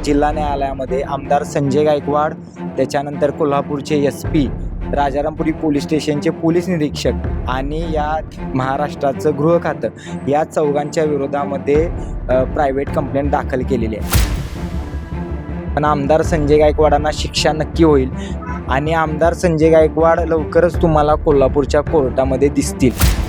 जिल्हा न्यायालयामध्ये आमदार संजय गायकवाड, त्याच्यानंतर कोल्हापूरचे SP, राजारामपुरी पोलीस स्टेशनचे पोलीस निरीक्षक आणि या महाराष्ट्राचं गृह खातं या चौघांच्या विरोधामध्ये प्रायव्हेट कंप्लेंट दाखल केलेली आहे. पण आमदार संजय गायकवाडांना शिक्षा नक्की होईल आणि आमदार संजय गायकवाड लवकरच तुम्हाला कोल्हापूरच्या कोर्टामध्ये दिसतील.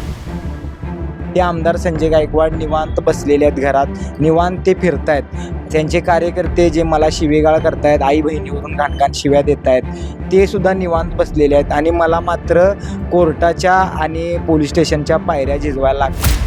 ते आमदार संजय गायकवाड निवांत बसलेले आहेत घरात, निवांत ते फिरतायत. त्यांचे कार्यकर्ते जे मला शिवीगाळ करतायत, आई बहिणीवरून घाणघाण शिव्या देत आहेत, ते सुद्धा निवांत बसलेले आहेत आणि मला मात्र कोर्टाच्या आणि पोलीस स्टेशनच्या पायऱ्या झिजवायला लागतात.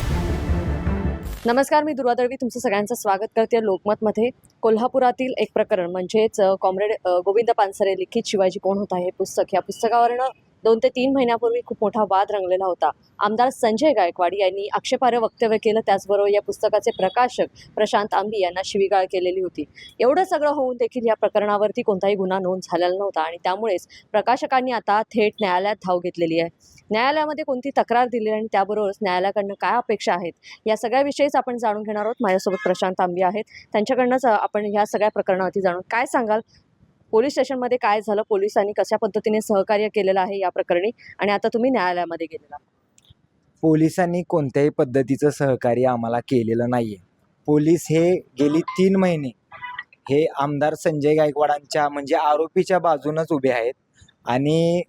नमस्कार, मी दुर्वा दळवी तुमचं सगळ्यांचं स्वागत करते लोकमतमध्ये. कोल्हापुरातील एक प्रकरण म्हणजेच कॉम्रेड गोविंद पानसरे लिखित शिवाजी कोण होता हे पुस्तक, या पुस्तकावरनं 2 ते 3 महिन्यापूर्वी खूप मोठा वाद रंगलेला होता. आमदार संजय गायकवाड यांनी आक्षेपार्ह वक्तव्य केलं, त्याचबरोबर या पुस्तकाचे प्रकाशक प्रशांत आंबी यांना शिवीगाळ केलेली होती. एवढं सगळं होऊन देखील या प्रकरणावरती कोणताही गुन्हा नोंद झालेला नव्हता आणि त्यामुळेच प्रकाशकांनी आता थेट न्यायालयात धाव घेतलेली आहे. न्यायालयामध्ये कोणती तक्रार दिली आणि त्याबरोबरच न्यायालयाकडनं काय अपेक्षा आहेत या सगळ्याविषयीच आपण जाणून घेणार आहोत. माझ्यासोबत प्रशांत आंबी आहेत, त्यांच्याकडनंच आपण ह्या सगळ्या प्रकरणावरती जाणून काय सांगाल. पोलीस स्टेशनमध्ये काय झालं, पोलिसांनी कशा पद्धतीने सहकार्य केलेलं आहे या प्रकरणी, आणि आता तुम्ही न्यायालयामध्ये गेलेला. पोलिसांनी कोणत्याही पद्धतीचं सहकार्य आम्हाला केलेलं नाही आहे. पोलीस हे गेली 3 महिने हे आमदार संजय गायकवाडांच्या म्हणजे आरोपीच्या बाजूनच उभे आहेत आणि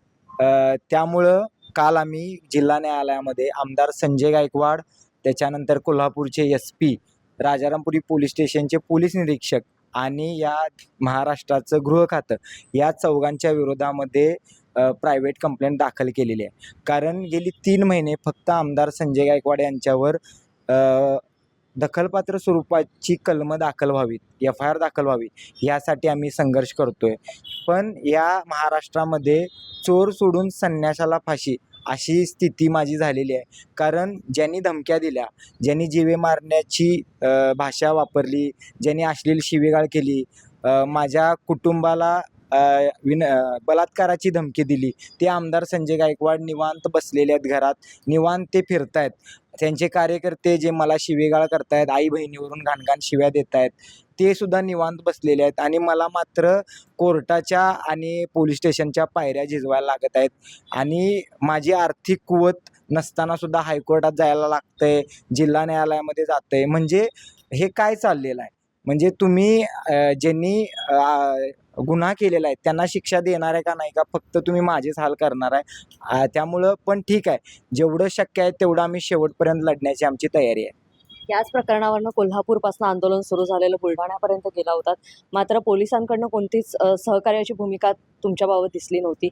त्यामुळं काल आम्ही जिल्हा न्यायालयामध्ये आमदार संजय गायकवाड, त्याच्यानंतर कोल्हापूरचे SP, राजारामपुरी पोलीस स्टेशनचे पोलीस निरीक्षक आणि या महाराष्ट्राचं गृह खातं या चौघांच्या विरोधामध्ये प्रायव्हेट कंप्लेंट दाखल केलेली आहे. कारण गेली 3 महिने फक्त आमदार संजय गायकवाड यांच्यावर दखलपात्र स्वरूपाची कलमं दाखल व्हावीत, FIR दाखल व्हावी यासाठी आम्ही संघर्ष करतोय. पण या महाराष्ट्रामध्ये चोर सोडून संन्याशाला फाशी अशी स्थिती माझी झालेली आहे. कारण ज्यांनी धमक्या दिल्या, ज्यांनी जीवे मारण्याची भाषा वापरली, ज्यांनी अश्लील शिवीगाळ केली, माझ्या कुटुंबाला बलात्काराची धमकी दिली, ते आमदार संजय गायकवाड निवांत बसलेले आहेत घरात, निवांत ते फिरतायत. त्यांचे कार्यकर्ते जे मला शिवीगाळ करतायत, आई बहिणीवरून घाणघाण शिव्या देत आहेत, ते सुद्धा निवांत बसलेले आहेत आणि मला मात्र कोर्टाच्या आणि पोलीस स्टेशनच्या पायऱ्या झिजवायला लागत आहेत आणि माझी आर्थिक कुवत नसताना सुद्धा हायकोर्टात जायला लागतंय, जिल्हा न्यायालयामध्ये जातंय. म्हणजे हे काय चाललेलं आहे? म्हणजे तुम्ही ज्यांनी गुन्हा केलेला आहे त्यांना शिक्षा देणार आहे का नाही, का फक्त तुम्ही माझेच हाल करणार आहे? त्यामुळं पण ठीक आहे, जेवढं शक्य आहे तेवढं आम्ही शेवटपर्यंत लढण्याची आमची तयारी आहे. याच प्रकरणावरनं कोल्हापूरपासून आंदोलन सुरू झालेलं बुलढाण्यापर्यंत गेला होता, मात्र पोलिसांकडनं कोणतीच सहकार्याची भूमिका तुमच्याबाबत दिसली नव्हती.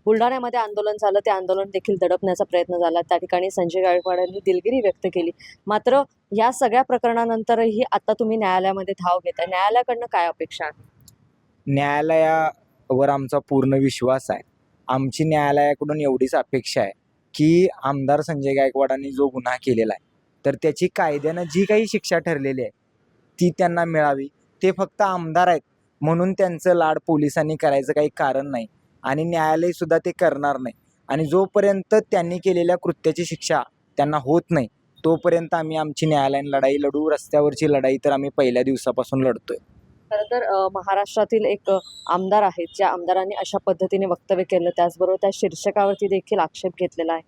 बुलढाण्यामध्ये आंदोलन झालं, ते आंदोलन देखील दडपण्याचा प्रयत्न झाला. त्या ठिकाणी संजय गायकवाड यांनी दिलगिरी व्यक्त केली. मात्र या सगळ्या प्रकरणानंतरही आता तुम्ही न्यायालयामध्ये धाव घेताय. न्यायालयाकडनं काय अपेक्षा आहे? न्यायालयावर आमचा पूर्ण विश्वास आहे. आमची न्यायालयाकडून एवढीच अपेक्षा आहे की आमदार संजय गायकवाडांनी जो गुन्हा केलेला आहे तर त्याची कायद्यानं जी काही शिक्षा ठरलेली आहे ती त्यांना मिळावी. ते फक्त आमदार आहेत म्हणून त्यांचं लाड पोलिसांनी करायचं काही कारण नाही आणि न्यायालयसुद्धा ते करणार नाही. आणि जोपर्यंत त्यांनी केलेल्या कृत्याची शिक्षा त्यांना होत नाही तोपर्यंत आम्ही आमची न्यायालयीन लढाई लढू. रस्त्यावरची लढाई तर आम्ही पहिल्या दिवसापासून लढतोय. खरं तर महाराष्ट्रातील एक आमदार आहेत, ज्या आमदारांनी अशा पद्धतीने वक्तव्य केलं, त्याचबरोबर त्या शीर्षकावरती देखील आक्षेप घेतलेला आहे.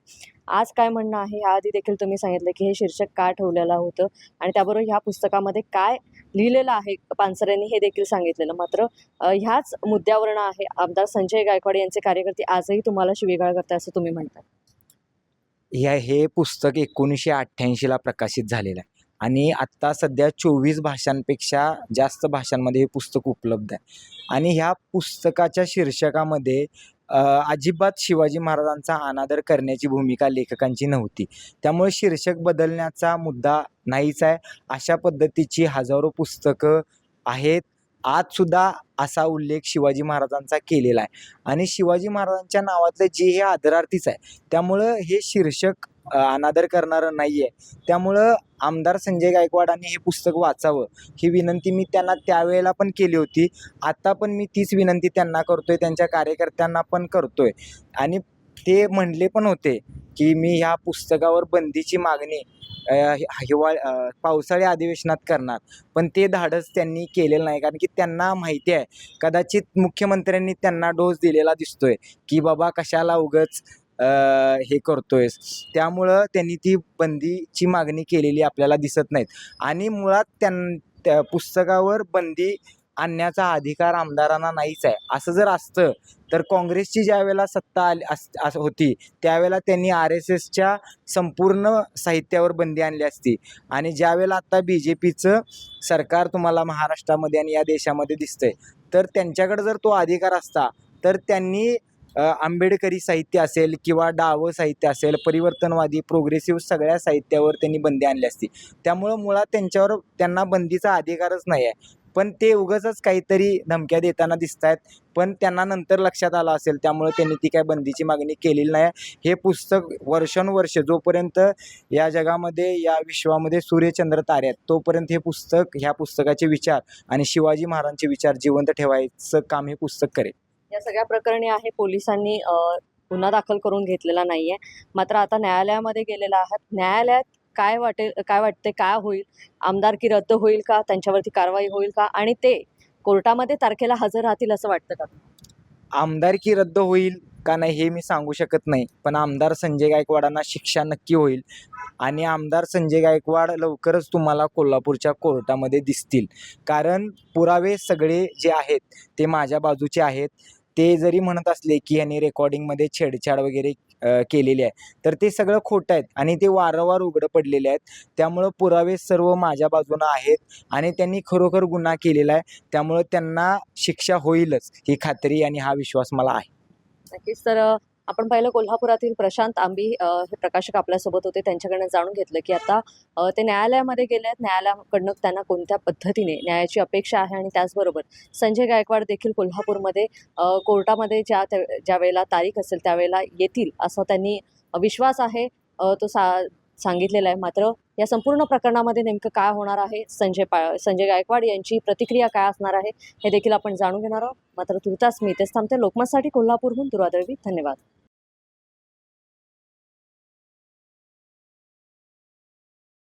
आज काय म्हणणं आहे? याआधी देखील तुम्ही सांगितलं की हे शीर्षक का ठेवलेलं होतं आणि त्याबरोबर ह्या पुस्तकामध्ये काय लिहिलेलं आहे पानसरेंनी हे देखील सांगितलेलं. मात्र ह्याच मुद्द्यावरनं आहे आमदार संजय गायकवाड यांचे कार्यकर्ते आजही तुम्हाला शिवीगाळ करतात असं तुम्ही म्हणता. हे पुस्तक 1988ला प्रकाशित झालेलं आहे आणि आत्ता सध्या 24 भाषांपेक्षा जास्त भाषांमध्ये हे पुस्तक उपलब्ध आहे. आणि ह्या पुस्तकाच्या शीर्षकामध्ये अजिबात शिवाजी महाराजांचा अनादर करण्याची भूमिका लेखकांची नव्हती. त्यामुळे शीर्षक बदलण्याचा मुद्दा नाहीच आहे. अशा पद्धतीची हजारो पुस्तकं आहेत. आजसुद्धा असा उल्लेख शिवाजी महाराजांचा केलेला आहे आणि शिवाजी महाराजांच्या नावातलं जे हे आदरार्थीच आहे. त्यामुळं हे शीर्षक अनादर करणारं नाही आहे. त्यामुळं आमदार संजय गायकवाडांनी हे पुस्तक वाचावं ही विनंती मी त्यांना त्यावेळेला पण केली होती. आता पण मी तीच विनंती त्यांना करतोय, त्यांच्या कार्यकर्त्यांना पण करतोय. आणि ते म्हणले पण होते की मी ह्या पुस्तकावर बंदीची मागणी पावसाळी अधिवेशनात करणार, पण ते धाडस त्यांनी केलेलं नाही. कारण की त्यांना माहिती आहे कदाचित मुख्यमंत्र्यांनी त्यांना डोस दिलेला दिसतोय, की बाबा कशाला उगाच हे करतोयस. त्यामुळं त्यांनी ती बंदीची मागणी केलेली आपल्याला दिसत नाहीत. आणि मुळात त्या पुस्तकावर बंदी आणण्याचा अधिकार आमदारांना नाहीच आहे. असं जर असतं तर काँग्रेसची ज्यावेळेला सत्ता होती त्यावेळेला त्यांनी RSSच्या संपूर्ण साहित्यावर बंदी आणली असती. आणि ज्यावेळेला आता BJPचं सरकार तुम्हाला महाराष्ट्रामध्ये आणि या देशामध्ये दिसतंय, तर त्यांच्याकडे जर तो अधिकार असता तर त्यांनी आंबेडकरी साहित्य असेल किंवा डावं साहित्य असेल, परिवर्तनवादी, प्रोग्रेसिव्ह सगळ्या साहित्यावर त्यांनी बंदी आणली असती. त्यामुळं मुळात त्यांना बंदीचा अधिकारच नाही आहे. पण ते उगाचच काहीतरी धमक्या देताना दिसतायत. पण त्यांना नंतर लक्षात आलं असेल, त्यामुळे त्यांनी ती काय बंदीची मागणी केलेली नाही. हे पुस्तक वर्षानुवर्षे जोपर्यंत या जगामध्ये, या विश्वामध्ये सूर्यचंद्र तारे आहेत, तोपर्यंत ह्या पुस्तकाचे विचार आणि शिवाजी महाराजांचे विचार जिवंत ठेवायचं काम हे पुस्तक करेल. या सगळ्या प्रकरणी आहे पोलिसांनी गुन्हा दाखल करून घेतलेला नाहीये. मात्र आता न्यायालयामध्ये गेलेला आहात. न्यायालयात काय वाटते, काय होईल? आमदारकी रद्द होईल का? त्यांच्यावरती कारवाई होईल का? आणि ते कोर्टामध्ये तारखेला हजर राहतील असं वाटतं का? आमदारकी रद्द होईल का नाही हे मी सांगू शकत नाही. पण आमदार संजय गायकवाडांना शिक्षा नक्की होईल. आणि आमदार संजय गायकवाड लवकरच तुम्हाला कोल्हापूरच्या कोर्टामध्ये दिसतील. कारण पुरावे सगळे जे आहेत ते माझ्या बाजूचे आहेत. ते जरी म्हणत असले की यांनी रेकॉर्डिंगमध्ये छेडछाड वगैरे केलेली आहे, तर ते सगळं खोटं आहेत आणि ते वारंवार उघडं पडलेले आहेत. त्यामुळं पुरावे सर्व माझ्या बाजूनं आहेत आणि त्यांनी खरोखर गुन्हा केलेला आहे. त्यामुळं त्यांना शिक्षा होईलच ही खात्री आणि हा विश्वास मला आहे. नक्कीच. तर आपण पाहिलं कोल्हापुरातील प्रशांत आंबी हे प्रकाशक आपल्यासोबत होते. त्यांच्याकडनं जाणून घेतलं की आता ते न्यायालयामध्ये गेले आहेत. न्यायालयाकडनं त्यांना कोणत्या पद्धतीने न्यायाची अपेक्षा आहे आणि त्याचबरोबर संजय गायकवाड देखील कोल्हापूरमध्ये कोर्टामध्ये ज्या वेळेला तारीख असेल त्यावेळेला येतील असा त्यांनी विश्वास आहे तो सांगितलेला आहे. मात्र या संपूर्ण प्रकरणामध्ये नेमकं काय होणार आहे, संजय गायकवाड यांची प्रतिक्रिया काय असणार आहे हे देखील आपण जाणून घेणार आहोत. मात्र तुर्तास मी इथेच थांबते. लोकमतसाठी कोल्हापूरहून दुर्वा दळवी. धन्यवाद.